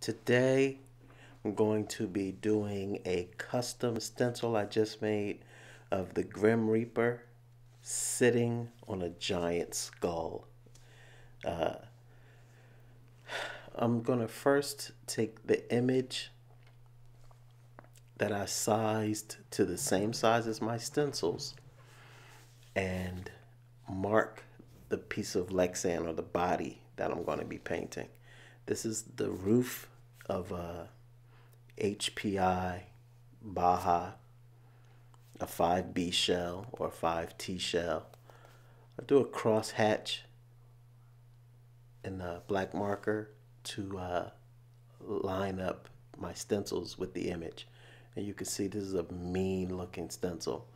Today I'm going to be doing a custom stencil I just made of the Grim Reaper sitting on a giant skull. Uh, I'm going to first take the image that I sized to the same size as my stencils and mark the piece of Lexan or the body that I'm going to be painting. This is the roof of a HPI Baja, a 5B shell or 5T shell. I do a cross hatch in the black marker to line up my stencils with the image. And you can see this is a mean looking stencil.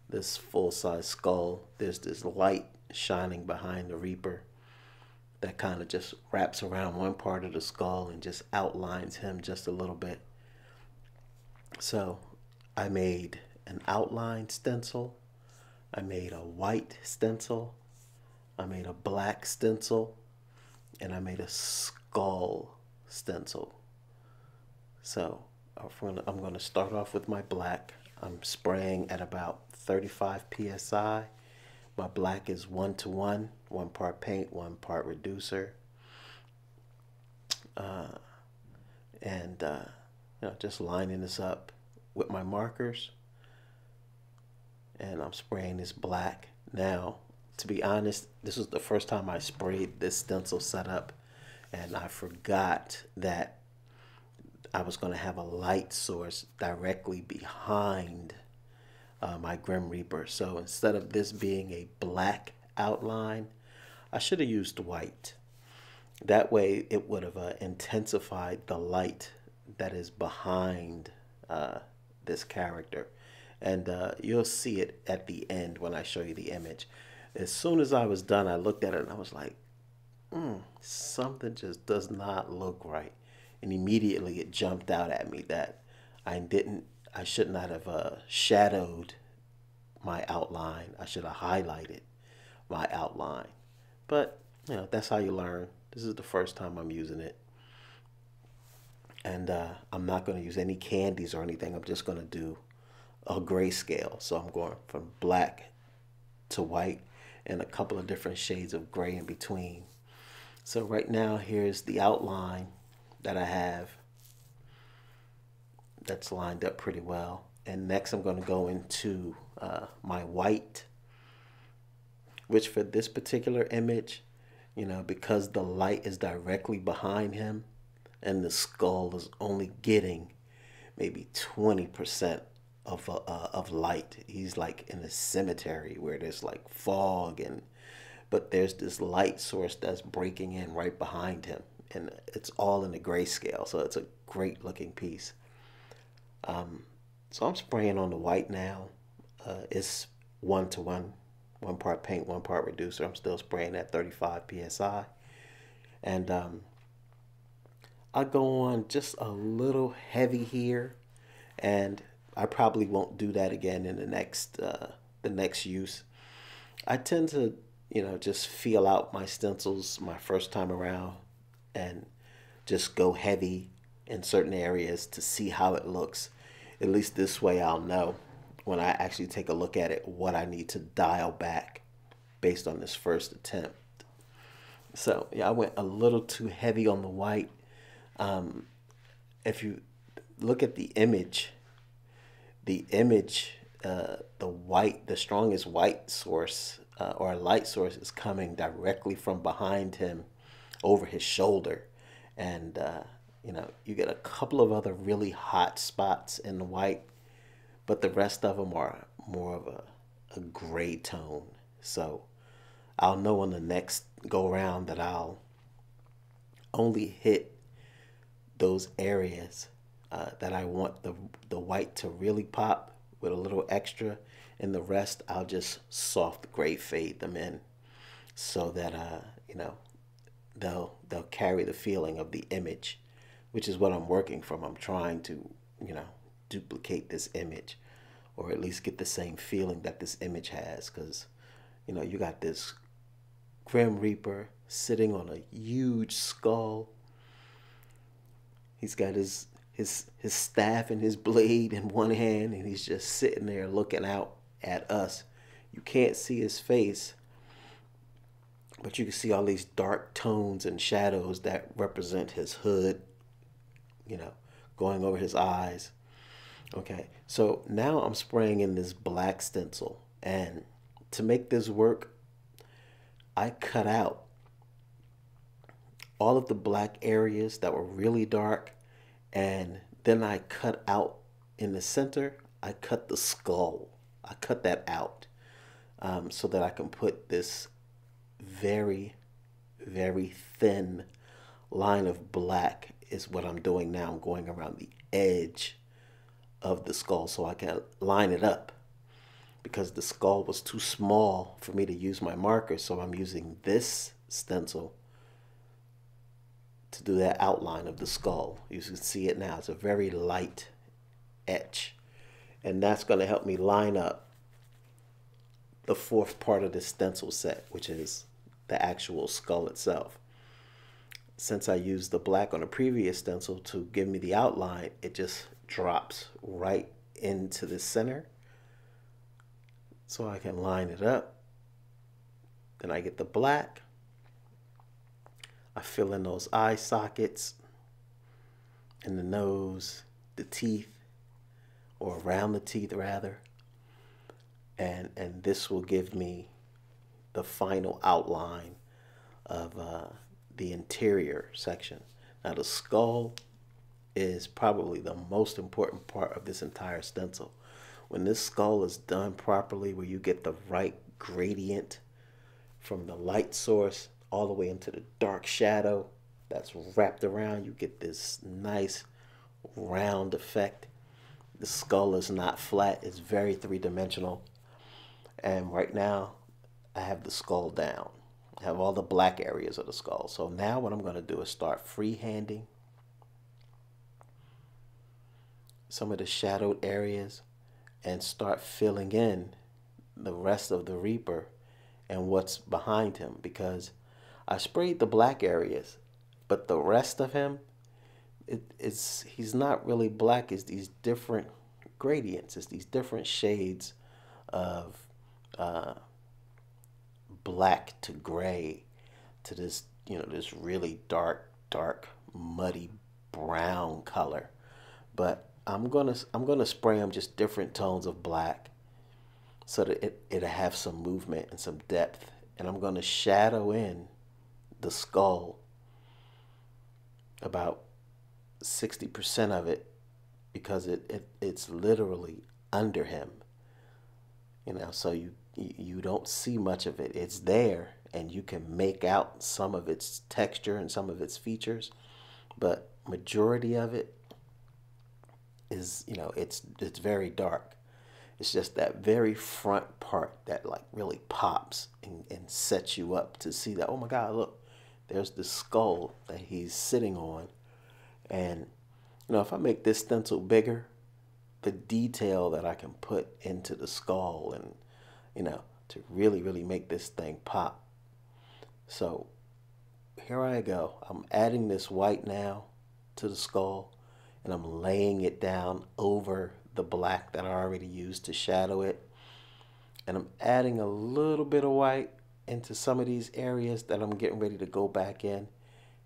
This full-size skull, there's this light shining behind the Reaper that kind of just wraps around one part of the skull and just outlines him just a little bit. So I made an outline stencil, I made a white stencil, I made a black stencil, and I made a skull stencil. So I'm going to start off with my black. I'm spraying at about 35 psi. My black is 1:1, 1 part paint, 1 part reducer. Just lining this up with my markers. And I'm spraying this black. Now, to be honest, this was the first time I sprayed this stencil setup, and I forgot that I was going to have a light source directly behind my Grim Reaper. So instead of this being a black outline, I should have used white. That way it would have intensified the light that is behind this character. And you'll see it at the end when I show you the image. As soon as I was done, I looked at it and I was like, something just does not look right. And immediately it jumped out at me that I should not have shadowed my outline. I should have highlighted my outline. But, that's how you learn. This is the first time I'm using it. And I'm not going to use any candies or anything. I'm just going to do a grayscale. So I'm going from black to white and a couple of different shades of gray in between. So right now, here's the outline that I have that's lined up pretty well. And next I'm going to go into my white, which for this particular image, because the light is directly behind him and the skull is only getting maybe 20% of light. He's like in a cemetery where there's like fog, but there's this light source that's breaking in right behind him, and it's all in the grayscale, so it's a great looking piece. So I'm spraying on the white now. It's 1:1, 1 part paint, 1 part reducer. I'm still spraying at 35 psi, and I go on just a little heavy here, and I probably won't do that again in the next use. I tend to just feel out my stencils my first time around and just go heavy in certain areas to see how it looks. At least this way I'll know when I actually take a look at it what I need to dial back based on this first attempt. So yeah, I went a little too heavy on the white. If you look at the image, the strongest white source or light source is coming directly from behind him over his shoulder. And, you get a couple of other really hot spots in the white, but the rest of them are more of a gray tone. So I'll know on the next go around that I'll only hit those areas that I want the white to really pop with a little extra, and the rest I'll just soft gray fade them in so that they'll carry the feeling of the image, which is what I'm working from. I'm trying to duplicate this image, or at least get the same feeling that this image has, because you got this Grim Reaper sitting on a huge skull. He's got his staff and his blade in one hand, and he's just sitting there looking out at us. You can't see his face, but you can see all these dark tones and shadows that represent his hood, you know, going over his eyes. Okay, so now I'm spraying in this black stencil, and to make this work, I cut out all of the black areas that were really dark, and then I cut out in the center, I cut the skull. I cut that out so that I can put this very, very thin line of black is what I'm doing now. I'm going around the edge of the skull so I can line it up, because the skull was too small for me to use my marker, so I'm using this stencil to do that outline of the skull. You can see it now. It's a very light etch, and that's going to help me line up the fourth part of the stencil set, which is the actual skull itself. Since I used the black on the previous stencil to give me the outline, it just drops right into the center so I can line it up. Then I get the black. I fill in those eye sockets in the nose, the teeth, or around the teeth rather. And this will give me the final outline of the interior section. Now the skull is probably the most important part of this entire stencil. When this skull is done properly, where you get the right gradient from the light source all the way into the dark shadow that's wrapped around, you get this nice round effect. The skull is not flat, it's very three-dimensional. And right now I have the skull down. I have all the black areas of the skull. So now what I'm going to do is start freehanding some of the shadowed areas and start filling in the rest of the Reaper and what's behind him, because I sprayed the black areas, but the rest of him, he's not really black. It's these different gradients. It's these different shades of black to gray to this, this really dark, muddy brown color. But I'm gonna spray them just different tones of black so that it'll have some movement and some depth. And I'm gonna shadow in the skull about 60% of it, because it's literally under him. So you don't see much of it. It's there, and you can make out some of its texture and some of its features, but majority of it is, it's very dark. It's just that very front part that like really pops and sets you up to see that, oh my God, look, there's the skull that he's sitting on. And if I make this stencil bigger, the detail that I can put into the skull and to really make this thing pop. So here I go. I'm adding this white now to the skull, and I'm laying it down over the black that I already used to shadow it. And I'm adding a little bit of white into some of these areas that I'm getting ready to go back in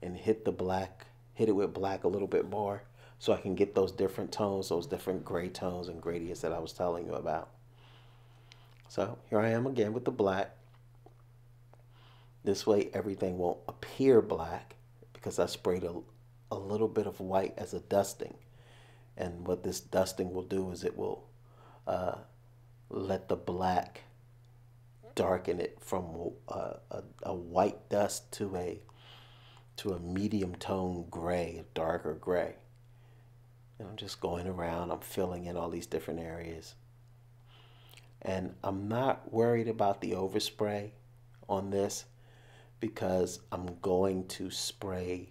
and hit it with black a little bit more, so I can get those different tones, those different gray tones and gradients that I was telling you about. So here I am again with the black. This way everything won't appear black, because I sprayed a little bit of white as a dusting. And what this dusting will do is it will let the black darken it from a white dust to a medium tone gray, a darker gray. And I'm just going around, I'm filling in all these different areas. And I'm not worried about the overspray on this, because I'm going to spray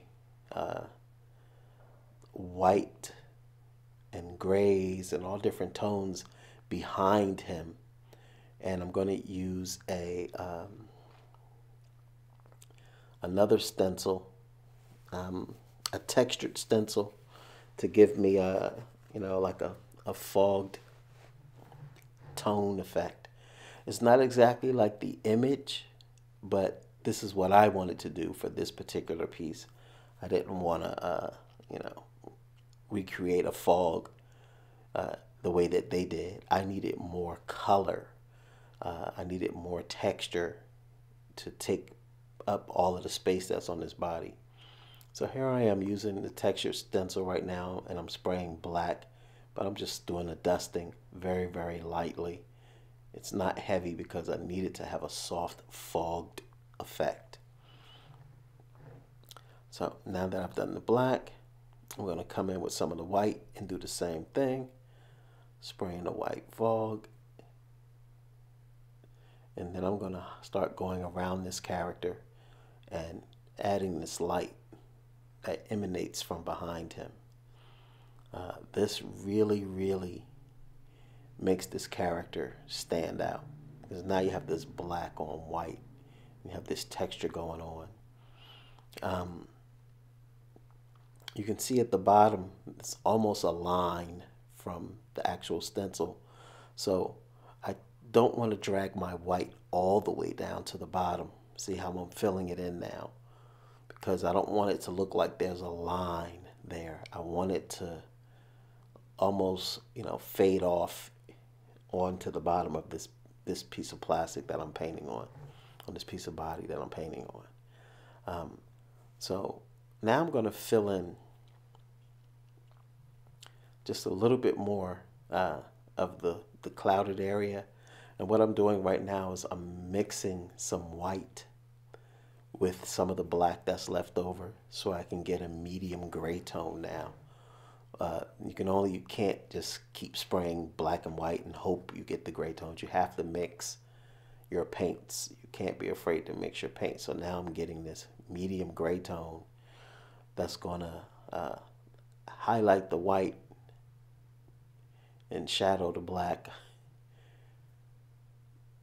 white and grays and all different tones behind him. And I'm going to use another stencil, a textured stencil to give me a, like a fogged tone effect. It's not exactly like the image, but this is what I wanted to do for this particular piece. I didn't want to, you know, recreate a fog the way that they did. I needed more color. I needed more texture to take up all of the space that's on his body. So here I am using the textured stencil right now, and I'm spraying black, but I'm just doing a dusting very, very lightly. It's not heavy because I needed to have a soft fogged effect. So now that I've done the black, I'm going to come in with some of the white and do the same thing. Spraying the white fog. And then I'm going to start going around this character and adding this light that emanates from behind him. This really, really makes this character stand out. Because now you have this black on white. You have this texture going on. You can see at the bottom, it's almost a line from the actual stencil. So I don't want to drag my white all the way down to the bottom. See how I'm filling it in now? Because I don't want it to look like there's a line there. I want it to almost, fade off onto the bottom of this piece of plastic that I'm painting on this piece of body that I'm painting on. So now I'm going to fill in just a little bit more of the clouded area. And what I'm doing right now is I'm mixing some white with some of the black that's left over so I can get a medium gray tone now. You can't just keep spraying black and white and hope you get the gray tones. You have to mix your paints. You can't be afraid to mix your paint. So now I'm getting this medium gray tone that's going to highlight the white and shadow the black.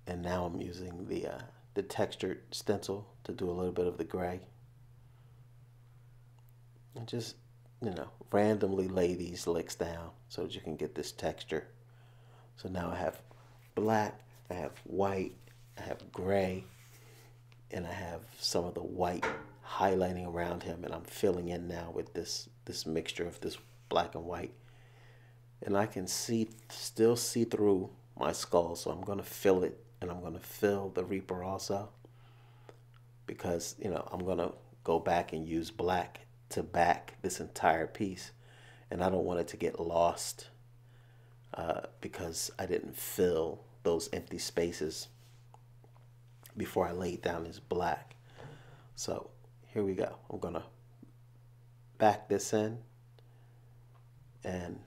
And now I'm using the textured stencil to do a little bit of the gray. And just, randomly lay these licks down so that you can get this texture. So now I have black, I have white, I have gray, and I have some of the white highlighting around him, and I'm filling in now with this mixture of this black and white. And I can still see through my skull, so I'm going to fill it, and I'm going to fill the Reaper also, because I'm going to go back and use black to back this entire piece, and I don't want it to get lost because I didn't fill those empty spaces before I laid down this black. So here we go. I'm going to back this in, and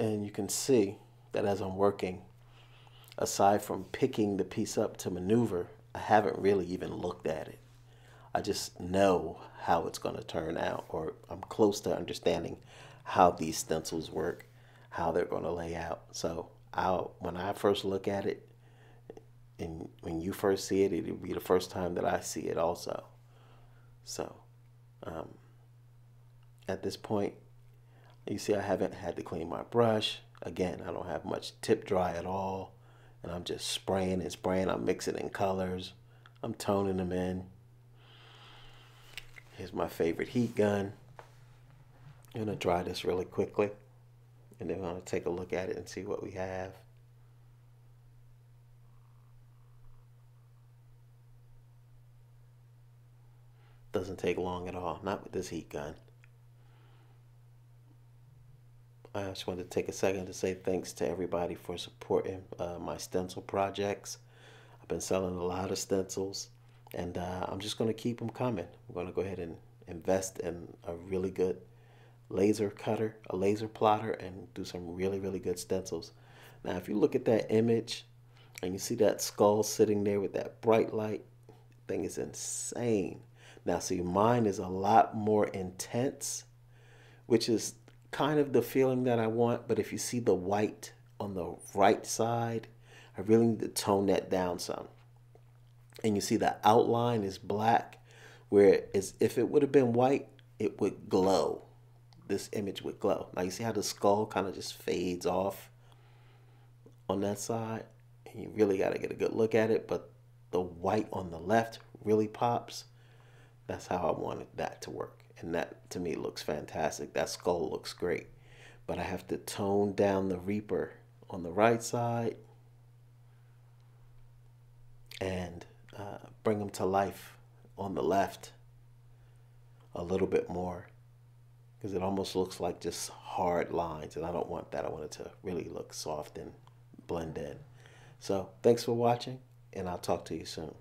you can see that as I'm working, aside from picking the piece up to maneuver, I haven't really even looked at it. I just know how it's going to turn out, or I'm close to understanding how these stencils work, how they're going to lay out. So when I first look at it, and when you first see it, it'll be the first time that I see it also. So at this point, you see I haven't had to clean my brush. Again, I don't have much tip dry at all. And I'm just spraying and spraying. I'm mixing in colors. I'm toning them in. Here's my favorite heat gun. I'm going to dry this really quickly. And then I'm going to take a look at it and see what we have. Doesn't take long at all. Not with this heat gun. I just wanted to take a second to say thanks to everybody for supporting my stencil projects. I've been selling a lot of stencils, and I'm just going to keep them coming. I'm going to go ahead and invest in a really good laser cutter, a laser plotter, and do some really, really good stencils. Now, if you look at that image and you see that skull sitting there with that bright light, that thing is insane. Now, see, mine is a lot more intense, which is kind of the feeling that I want, but if you see the white on the right side, I really need to tone that down some. And you see the outline is black, whereas if it would have been white, it would glow. this image with glow. Now you see how the skull kind of just fades off on that side? And you really got to get a good look at it, but the white on the left really pops. That's how I wanted that to work. And that to me looks fantastic. That skull looks great. But I have to tone down the Reaper on the right side and bring him to life on the left a little bit more, because it almost looks like just hard lines, and I don't want that. I want it to really look soft and blend in. So thanks for watching, and I'll talk to you soon.